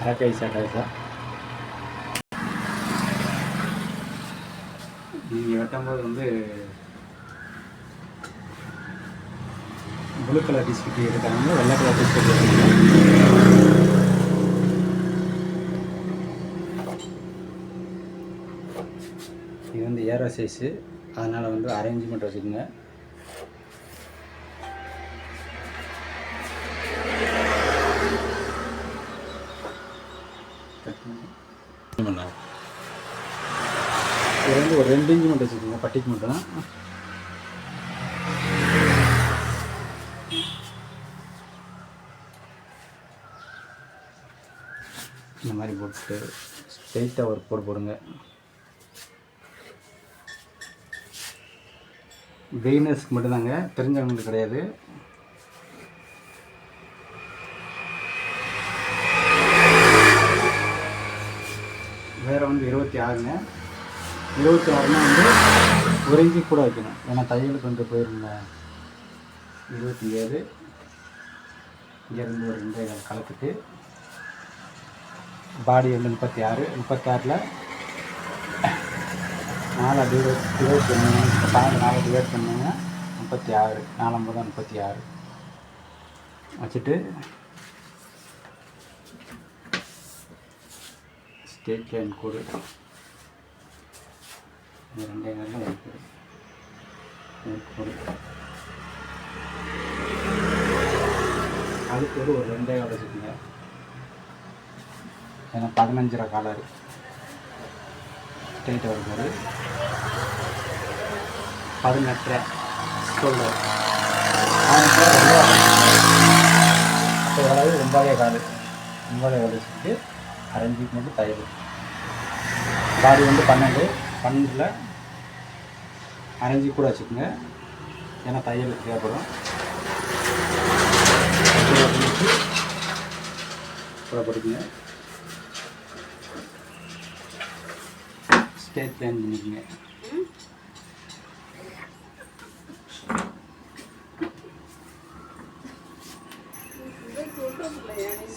அரைக்கை சட்டை தான். நீங்கள் வெட்டும்போது வந்து ப்ளூ கலர் டிஸ்கட் எடுக்கிறாங்க, வெள்ளை கலர் டிஸ்கட் எடுக்கிறாங்க. இது வந்து ஏரோ சைஸு, அதனால் வந்து அரேஞ்ச்மெண்ட் வச்சுக்கோங்க. இது வந்து ஒரு 2 இன்ச்சு மட்டும் வச்சுக்கோங்க, பட்டிக்கு மட்டும். இந்த மாதிரி போட்டு ஸ்ட்ரெயிட்டாக ஒரு போடு போடுங்க. பிகினர்ஸ்க்கு மட்டும்தாங்க, தெரிஞ்சவங்களுக்கு கிடையாது. வேறு வந்து 26ங்க. 26னா வந்து ஒரு இன்ச்சு கூட வைக்கணும், ஏன்னா தையலுக்கு வந்து போயிருங்க. 27 இங்கேருந்து ஒரு 2 கலத்துட்டு பாடி வந்து 36. 36ல் 4 டிவைட் பண்ணுங்க. 4 டிவைட் பண்ணுங்க, 36. 4 36 வச்சுட்டு ஸ்ட்ரெயிட் லைன் கோடு இந்த 2 நேரில் வைக்கணும். அதுக்கு ஒரு 2 வச்சுக்கோங்க, ஏன்னா 15 காலர் ஸ்ட்ரெயிட்டாக வரும்போது 18 ஷோல்டர். அப்போ எவ்வளவு 9 கால் வச்சுட்டு அரேஞ்சுக்கு மட்டும் தையல். பாடி வந்து 12ல் அரேஞ்சு கூட வச்சுக்கோங்க, ஏன்னா தையலுக்கு தேவைப்படும். கூட போட்டுக்குங்க, ஸ்ட்ரெயிட் லைன் பண்ணிக்கோங்க.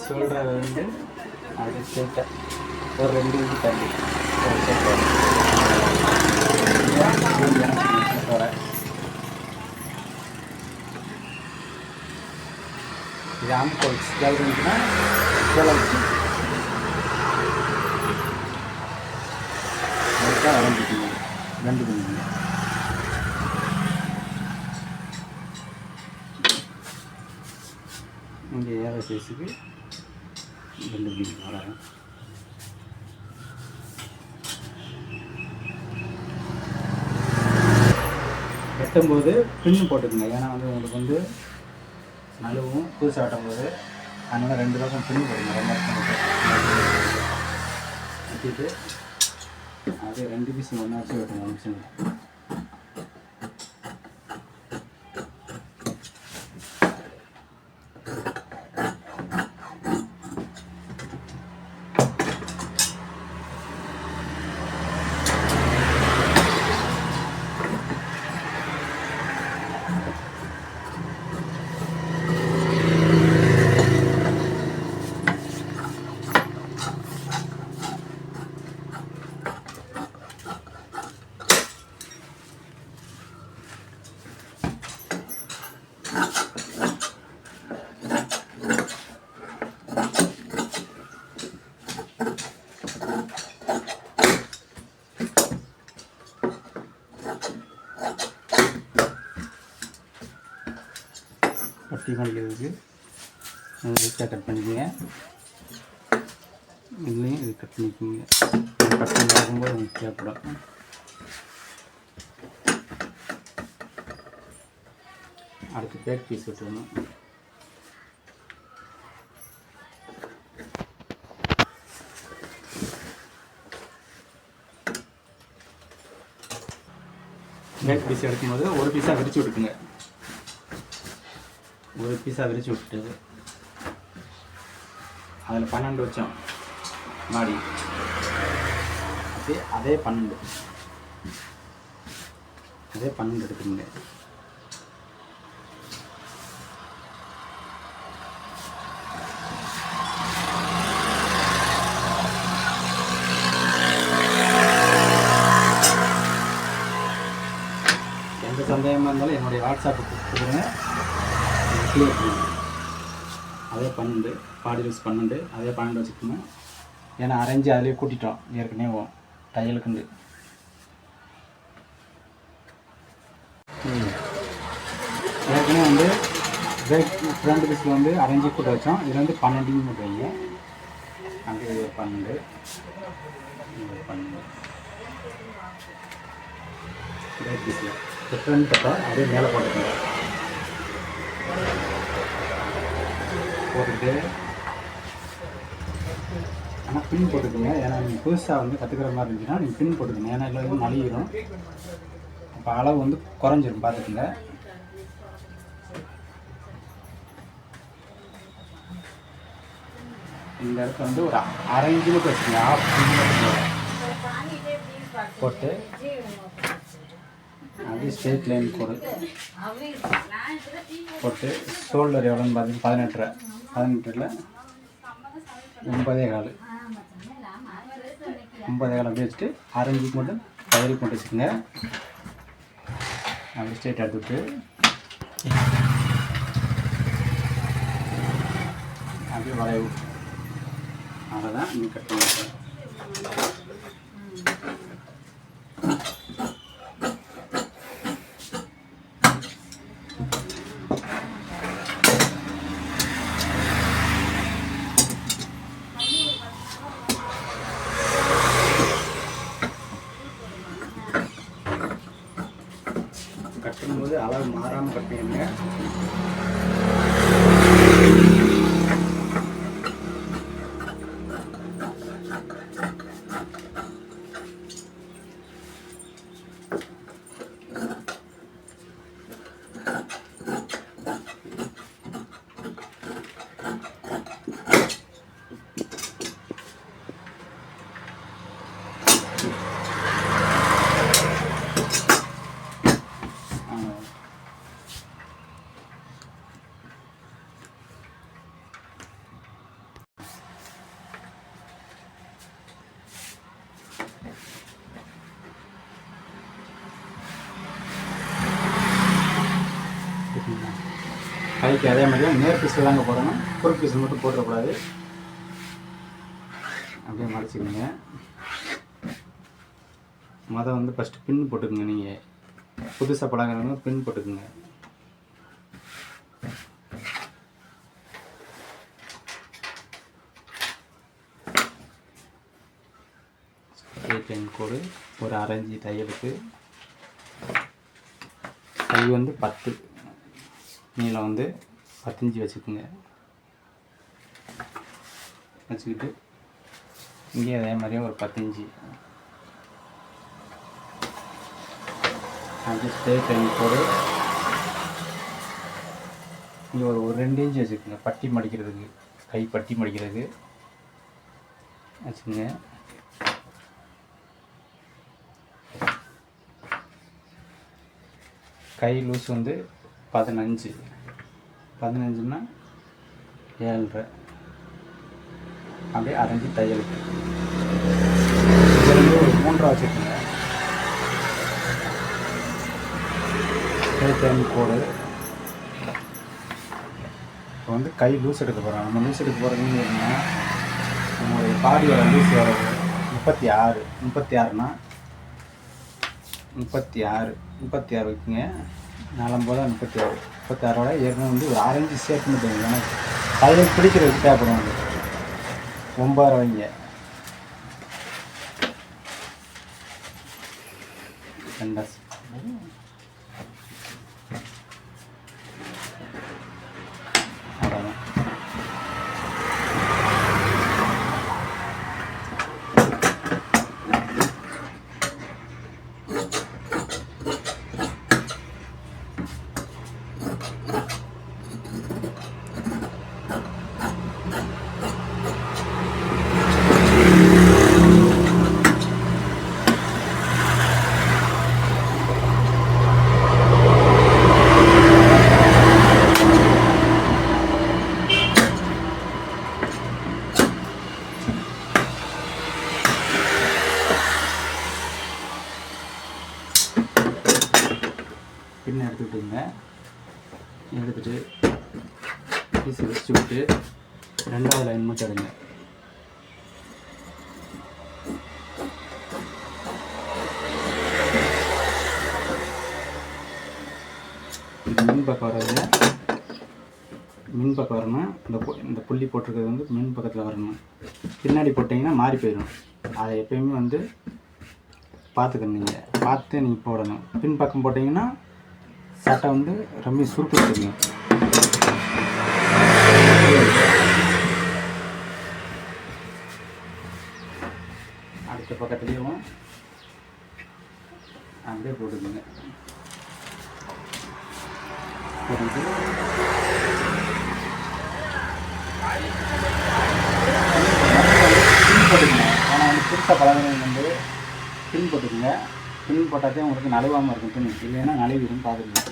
ஷோல்டரை வந்து அது ஸ்ட்ரெயிட்டாக ஒரு 2 இன்ச்சு தள்ளி ஒரு செட் வர. இது ஆம்கோல்ஸ் இருந்துச்சுன்னா வச்சு அதுக்காக வரைஞ்சிக்கோங்க, 2 பண்ணிக்கோங்க. இங்கே ஏழை சைஸுக்கு 2 பண்ணிக்கோங்க. வராங்க வெட்டும்போது பின்னு போட்டுக்குங்க, ஏன்னா வந்து உங்களுக்கு வந்து நழுவும் புதுசாக வெட்டும்போது. அதனால் 2 பக்கம் பின்னு போடுங்க. ரொம்ப வச்சுட்டு அது 2 பீஸ் ஒன்றா வச்சு வெட்டுங்க மிஷினில். பட்டி பண்ணிக்கிறதுக்கு லைட்டாக கட் பண்ணிக்கோங்க. இதுலேயும் இது கட் பண்ணிக்கோங்க, கட் பண்ணி ஆகும்போது உங்களுக்கு தேவைப்படும். அடுத்து பேக் பீஸ் விட்டுருணும். பேக் பீஸ் எடுக்கும்போது ஒரு பீஸாக விரித்து விட்டுக்குங்க. ஒரு பீஸாக விரித்து விட்டுட்டு அதில் 12 வச்சோம் மாடி, அதே 12 எடுத்துக்கோங்க. இருந்தாலும் என்னுடைய வாட்ஸ்அப்புக்கு கொடுத்துருங்க, கிளியர் பண்ணுங்க. அதே 12 பாடி லூஸ் 12 அதே 12 வச்சுக்கோங்க. ஏன்னா அரைஞ்சி அதிலே கூட்டிட்டோம் ஏற்கனவே தையலுக்குண்டு. ஏற்கனவே வந்து ஃப்ரண்ட் பீஸில் வந்து அரைஞ்சி கூட்ட வச்சோம். இதில் வந்து 12 மட்டும் வைங்க. அங்கே இது ஒரு 12 பேக் பீஸில் ஃப்ரண்ட் கட்டை அப்படியே மேலே போட்டுக்கோங்க. போட்டுட்டு ஆனால் பின் போட்டுக்கோங்க. ஏன்னா நீங்கள் புதுசாக வந்து கற்றுக்கிற மாதிரி இருந்துச்சுன்னா நீங்கள் பின் போட்டுக்கோங்க. ஏன்னா இல்லை வந்து நலியிடும். அப்போ அளவு வந்து குறைஞ்சிரும், பார்த்துக்குங்க. இந்த இடத்துல வந்து ஒரு அரை இன்ச்சு மட்டும் வச்சுக்கோங்க. ஆஃப் போட்டு அப்படியே ஸ்ட்ரெயிட் லைன் போட்டு ஷோல்டர் எவ்வளோன்னு பார்த்தீங்கன்னா 18 9.25 அப்படியே வச்சுட்டு அரை இன்ச்சுக்கு மட்டும் தையல் போட்டு வச்சுக்கோங்க. அப்படி ஸ்ட்ரெயிட் எடுத்துவிட்டு அப்படியே வளைவு. அவ்வளோதான், நீங்கள் கட் பண்ணி கட்டும்போது அளவு மாறாமல் கட்டுங்க. கைக்கு அதே மாதிரி நேர் பீஸில் தாங்க போடணும், குறுக்கு பீஸில் மட்டும் போட்டுறக்கூடாது. அப்படியே மறைச்சிக்கோங்க. வந்து ஃபஸ்ட்டு பின் போட்டுக்குங்க. நீங்கள் புதுசாக பழகிறவங்க பின் போட்டுக்குங்க. ஸ்ட்ரெயிட் லைன் கோடு ஒரு அரை இன்ச்சு தையலுக்கு. கை வந்து 10, நீளம் வந்து 10 இன்ச்சு வச்சுக்கோங்க. வச்சுக்கிட்டு இங்கே அதே மாதிரியே ஒரு 10 இன்ச்சு அப்படியே ஸ்ட்ரெயிட் லைன் போடு. இங்கே ஒரு 2 இன்ச்சு வச்சுக்கோங்க, பட்டி மடிக்கிறதுக்கு, கை பட்டி மடிக்கிறதுக்கு வச்சுக்கோங்க. கை லூஸ் வந்து 15, 15ன்னா 7.5 அப்படியே அரைஞ்சி தையலுக்கு. இதில் ஒரு 3 வச்சுக்கோங்க. டைம் கோடு. இப்போ வந்து கை லூஸ் எடுக்க போகிறோம். நம்ம லூஸ் எடுக்க போகிறதுன்னு சொன்னால் நம்மளுடைய பாடியோட லூஸ் வர்றது 36, 36னா 36 வைக்குங்க. 4 36, 36ஓட ஏற்கனவே வந்து ஒரு 6 இன்ச்சு சேர்த்து மட்டும். ஏன்னா தையல் பிடிக்கிறதுக்கு தேவைப்படும். வந்து 9 வைங்க. 2 அவ்வளோதான். முடிச்சு விட்டு 2வது லைன் மட்டும் எடுங்க. மின் பக்கம் வர்றதுல மின் பக்கம் வரணும். இந்த புள்ளி போட்டிருக்கிறது வந்து மின் பக்கத்தில் வரணும். பின்னாடி போட்டிங்கன்னா மாறி போயிடும். அதை எப்பயுமே வந்து பார்த்துக்கணும். நீங்கள் பார்த்து நீங்கள் போடணும். பின் பக்கம் போட்டிங்கன்னா சட்டை வந்து ரொம்ப சுருக்க தெரியும். அடுத்த பக்கத்துலேயும் அப்படியே போட்டுக்கோங்க. போட்டுட்டு பின் போட்டுக்கோங்க. ஆனால் வந்து புதுசாக பழகினது வந்து பின் போட்டுக்கோங்க. பின் போட்டாதே உங்களுக்கு நழுவாமல் இருக்கும். துணி இல்லைன்னா நழுவிடும். பார்த்துக்கோங்க.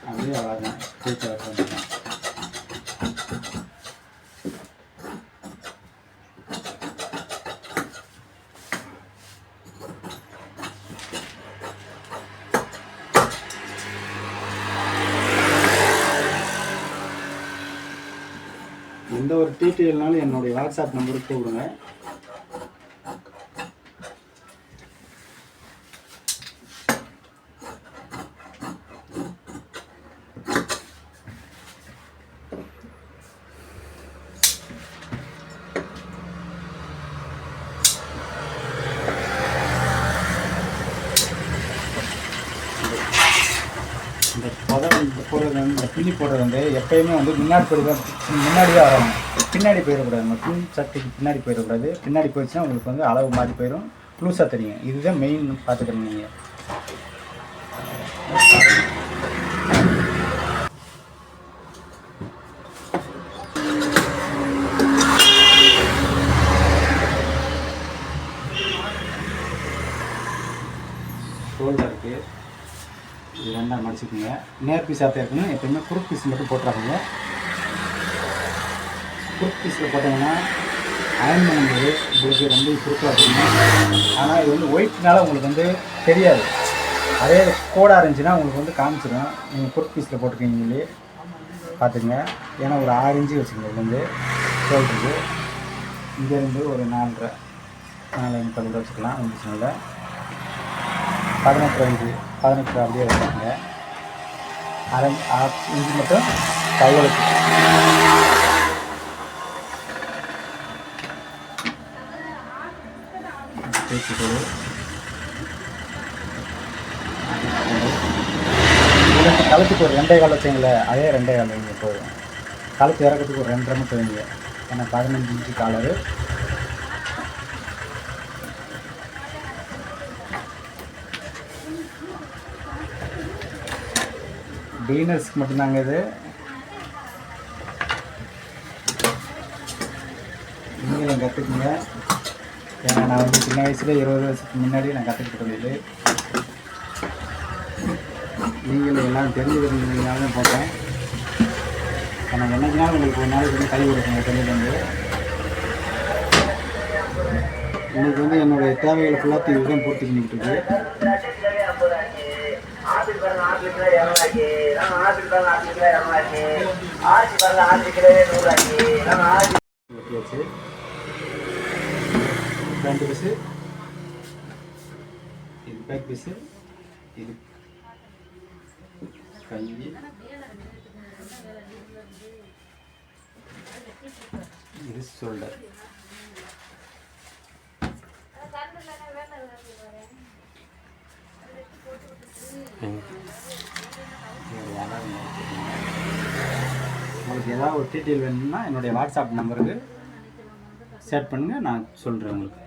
அப்படியே அவ்வளோதான். பூச்சி வர எந்த ஒரு டீட்டெயில்னாலும் என்னுடைய வாட்ஸ்அப் நம்பருக்கு கூப்பிடுங்க. இந்த புடவை போடுறது வந்து இந்த பின்னி போடுறது வந்து எப்பயுமே வந்து முன்னாடியே வரணும். பின்னாடி போயிடக்கூடாது. பின் சட்டைக்கு பின்னாடி போயிடக்கூடாது. பின்னாடி போயிடுச்சுன்னா உங்களுக்கு வந்து அளவு மாறி போயிடும். லூஸாக தெரியும். இதுதான் மெயின் பார்த்துக்கணும். நீங்கள் ஷோல்டருக்கு இது 2ஆக மடிச்சுக்கோங்க. நேர் பீஸாக இருக்கணும். எப்போயுமே குறுக்கு பீஸ் மட்டும் போட்டுறாங்க. குறுக்கு பீஸில் போட்டிங்கன்னா அயன் பண்ணும்போது உங்களுக்கு வந்து குறுக்காக இருக்கணும். ஆனால் இது வந்து ஒயிட்னால உங்களுக்கு வந்து தெரியாது. அதே கோடாக இருந்துச்சுன்னா உங்களுக்கு வந்து காமிச்சிடும். நீங்கள் குறுக்கு பீஸில் போட்டுருக்கீங்களே பார்த்துங்க. ஏன்னா ஒரு 6 இன்ச்சு வச்சுக்கோங்க. இது வந்து ஷோல்டருக்கு இங்கேருந்து ஒரு 4.5 இன்ச் வச்சுக்கலாம். ஒன்று 18 அப்படியே வச்சுக்கோங்க. 1/2 இன்ச்சு மட்டும் கைகளுக்கு தேய்ச்சிக்கொடு. கழுத்துக்கு ஒரு 2.25 வச்சுங்களே. அதே 2.25 வைங்க போதும். கழுத்து இறக்கிறதுக்கு ஒரு 2.5 மட்டும் வைங்க. ஏன்னா 15 இன்ச்சு காலரு. பிகினர்ஸ்க்கு மட்டும்தாங்க இது. நீங்களும் கற்றுக்குங்க. ஏன்னா நான் வந்து சின்ன வயசுல 20 வருஷத்துக்கு முன்னாடி நான் கற்றுக்கிட்டு இருந்தது. நீங்களும் எல்லாம் தெரிஞ்சுக்கிறதுனாலும் போட்டேன். ஏன்னா என்னைக்குனாலும் உங்களுக்கு ஒரு நாளைக்கு வந்து கை கொடுக்குங்க. தெரிஞ்சு உங்களுக்கு வந்து என்னுடைய தேவைகளை ஃபுல்லாக இதுதான் பூர்த்தி பண்ணிக்கிட்டு இருக்கு. ஃப்ரண்ட் பீஸு, இது பேக் பீஸு, இது கை, இது ஷோல்டர். உங்களுக்கு ஏதாவது ஒரு டீட்டெயில் வேணும்னா என்னுடைய வாட்ஸ்அப் நம்பருக்கு ஷேர் பண்ணுங்கள். நான் சொல்கிறேன் உங்களுக்கு.